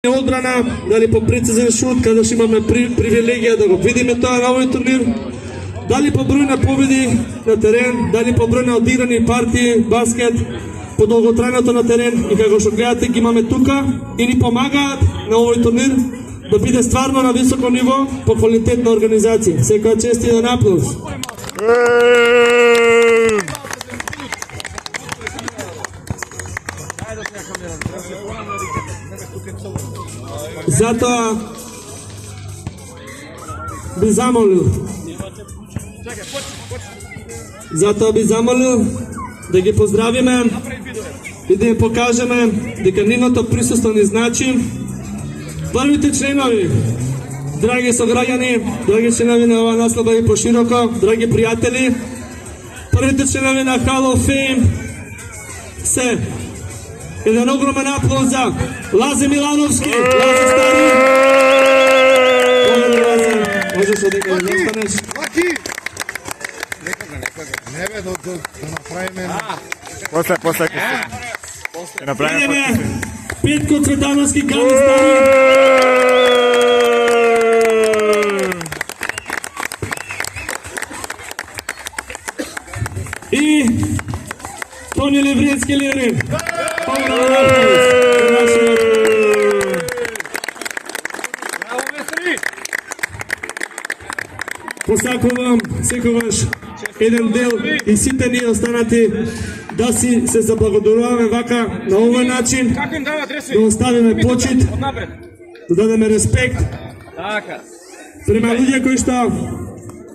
Одбрана, дали по прецизен шут, каде што имаме привилегија да го видиме тоа на овој турнир, дали по број на победи на терен, дали по број на одиграни партии, баскет, по долготрајното на терен и како што гледате ги имаме тука и ни помагаат на овој турнир да биде стварно на високо ниво по квалитет на организација. Секоја чест и еден аплауз. Затоа би замолил да ги поздравиме и да им покажеме дека нивното присуство ни значи. Првите членови, драги сограѓани, драги членови на оваа наслаба и пошироко, драги пријатели, првите членови на Hall of Fame се еден огромен аплауз за Лазе Милановски, Лазе Стари. Можеш одека да застанеш? Не бе, да направиме... После ќе направиме Петко Цветановски, Гави Стари. И Тони Леврински Леврин. Посакувам секогаш еден дел и сите ние останати да си се заблагодаруваме вака на овој начин, да оставиме почит, да дадеме респект према луѓе кои што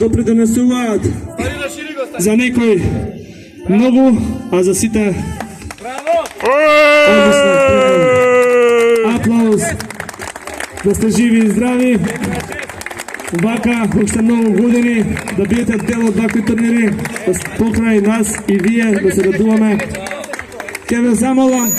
допринесуваат за некој многу, а за сите аплауз, да сте живи и здрави, вака уште многу години да биете дел од вакви турнири, покрај нас и вие да се радуваме. Ќе ве замолам